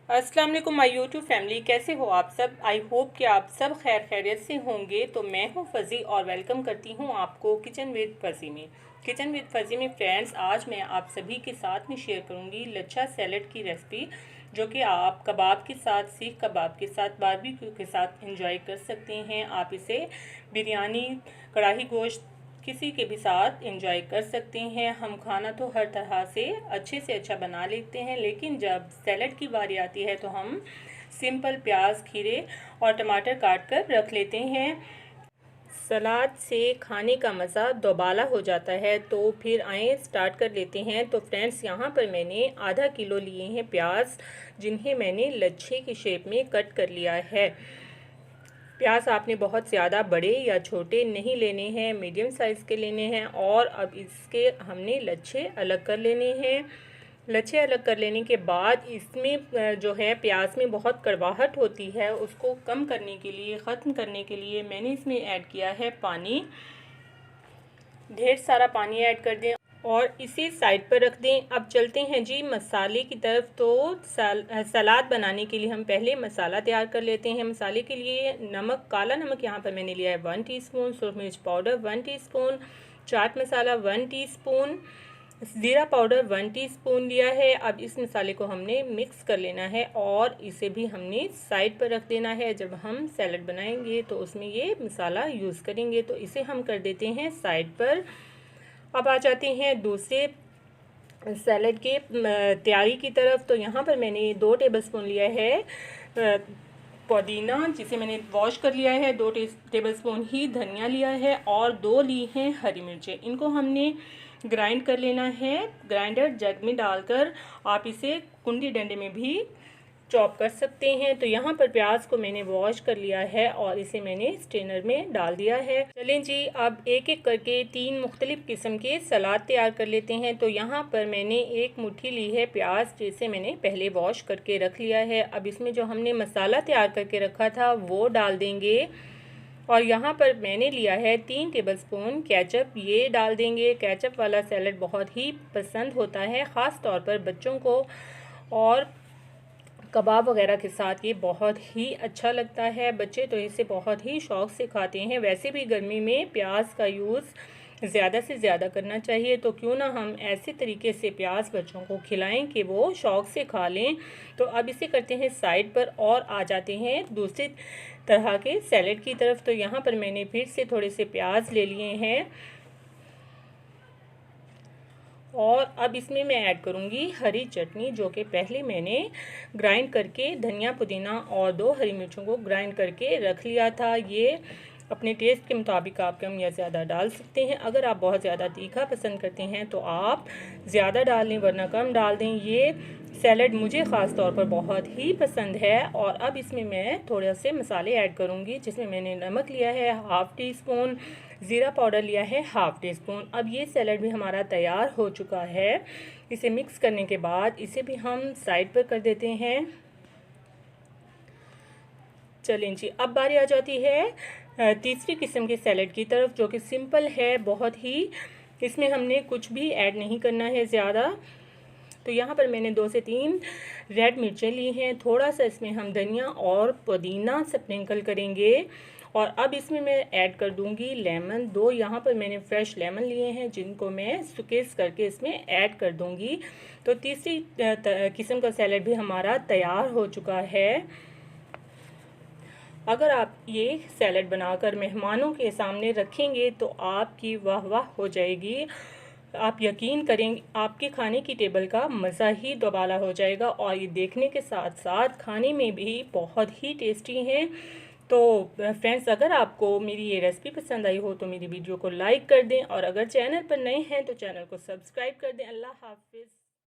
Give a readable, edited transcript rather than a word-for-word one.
अस्सलाम वालेकुम my YouTube family, कैसे हो आप सब। आई होप कि आप सब खैर खैरियत से होंगे। तो मैं हूं फ़ज़ी और वेलकम करती हूं आपको किचन विद फ़ज़ी में। किचन विद फ़ज़ी में फ्रेंड्स, आज मैं आप सभी के साथ में शेयर करूंगी लच्छा सैलड की रेसिपी, जो कि आप कबाब के साथ, सीख कबाब के साथ, बारबेक्यू के साथ इंजॉय कर सकते हैं। आप इसे बिरयानी, कढ़ाई गोश्त किसी के भी साथ एंजॉय कर सकते हैं। हम खाना तो हर तरह से अच्छा बना लेते हैं, लेकिन जब सैलड की बारी आती है तो हम सिंपल प्याज, खीरे और टमाटर काट कर रख लेते हैं। सलाद से खाने का मज़ा दोबाला हो जाता है। तो फिर आए स्टार्ट कर लेते हैं। तो फ्रेंड्स, यहाँ पर मैंने आधा किलो लिए हैं प्याज, जिन्हें मैंने लच्छे की शेप में कट कर लिया है। प्याज आपने बहुत ज़्यादा बड़े या छोटे नहीं लेने हैं, मीडियम साइज़ के लेने हैं। और अब इसके हमने लच्छे अलग कर लेने हैं। लच्छे अलग कर लेने के बाद इसमें जो है प्याज में बहुत कड़वाहट होती है, उसको कम करने के लिए, ख़त्म करने के लिए मैंने इसमें ऐड किया है पानी। ढेर सारा पानी ऐड कर दें और इसे साइड पर रख दें। अब चलते हैं जी मसाले की तरफ। तो सलाद बनाने के लिए हम पहले मसाला तैयार कर लेते हैं। मसाले के लिए नमक, काला नमक यहाँ पर मैंने लिया है 1 टीस्पून, सुरख मिर्च powder 1 teaspoon, chaat masala 1 teaspoon, ज़ीरा पाउडर 1 टीस्पून लिया है। अब इस मसाले को हमने मिक्स कर लेना है और इसे भी हमने साइड पर रख देना है। जब हम सैलड बनाएंगे तो उसमें ये मसाला यूज़ करेंगे, तो इसे हम कर देते हैं साइड पर। अब आ जाते हैं दूसरे सैलड के तैयारी की तरफ। तो यहाँ पर मैंने 2 टेबलस्पून लिया है पुदीना, जिसे मैंने वॉश कर लिया है। 2 टेबलस्पून ही धनिया लिया है और 2 ली हैं हरी मिर्चें। इनको हमने ग्राइंड कर लेना है। ग्राइंडर जग में डालकर आप इसे कुंडी डंडे में भी चॉप कर सकते हैं। तो यहाँ पर प्याज को मैंने वॉश कर लिया है और इसे मैंने स्ट्रेनर में डाल दिया है। चलें जी, अब एक एक करके 3 मुख्तलिफ किस्म के सलाद तैयार कर लेते हैं। तो यहाँ पर मैंने 1 मुट्ठी ली है प्याज, जिसे मैंने पहले वॉश करके रख लिया है। अब इसमें जो हमने मसाला तैयार करके रखा था वो डाल देंगे। और यहाँ पर मैंने लिया है 3 टेबलस्पून केचप, ये डाल देंगे। केचप वाला सैलड बहुत ही पसंद होता है, ख़ास तौर पर बच्चों को, और कबाब वगैरह के साथ ये बहुत ही अच्छा लगता है। बच्चे तो इसे बहुत ही शौक़ से खाते हैं। वैसे भी गर्मी में प्याज का यूज़ ज़्यादा से ज़्यादा करना चाहिए, तो क्यों ना हम ऐसे तरीके से प्याज बच्चों को खिलाएं कि वो शौक़ से खा लें। तो अब इसे करते हैं साइड पर और आ जाते हैं दूसरी तरह के सैलड की तरफ। तो यहाँ पर मैंने फिर से थोड़े से प्याज ले लिए हैं और अब इसमें मैं ऐड करूँगी हरी चटनी, जो कि पहले मैंने ग्राइंड करके धनिया, पुदीना और 2 हरी मिर्चों को ग्राइंड करके रख लिया था। ये अपने टेस्ट के मुताबिक आप कम या ज़्यादा डाल सकते हैं। अगर आप बहुत ज़्यादा तीखा पसंद करते हैं तो आप ज़्यादा डाल लें, वरना कम डाल दें। ये सैलड मुझे ख़ास तौर पर बहुत ही पसंद है। और अब इसमें मैं थोड़े से मसाले ऐड करूँगी, जिसमें मैंने नमक लिया है हाफ़ टी स्पून, ज़ीरा पाउडर लिया है हाफ़ टी स्पून। अब ये सैलड भी हमारा तैयार हो चुका है। इसे मिक्स करने के बाद इसे भी हम साइड पर कर देते हैं। चलें जी, अब बारी आ जाती है तीसरी किस्म के सैलड की तरफ, जो कि सिंपल है बहुत ही। इसमें हमने कुछ भी ऐड नहीं करना है ज़्यादा। तो यहाँ पर मैंने 2 से 3 रेड मिर्चें ली हैं। थोड़ा सा इसमें हम धनिया और पुदीना स्प्रिंकल करेंगे। और अब इसमें मैं ऐड कर दूँगी लेमन। 2 यहाँ पर मैंने फ्रेश लेमन लिए हैं, जिनको मैं स्क्वीज़ करके इसमें ऐड कर दूँगी। तो तीसरी किस्म का सैलड भी हमारा तैयार हो चुका है। अगर आप ये सैलड बनाकर मेहमानों के सामने रखेंगे तो आपकी वाह वाह हो जाएगी। आप यकीन करें, आपके खाने की टेबल का मज़ा ही दोबाला हो जाएगा। और ये देखने के साथ साथ खाने में भी बहुत ही टेस्टी हैं। तो फ्रेंड्स, अगर आपको मेरी ये रेसिपी पसंद आई हो तो मेरी वीडियो को लाइक कर दें, और अगर चैनल पर नए हैं तो चैनल को सब्सक्राइब कर दें। अल्लाह हाफिज़।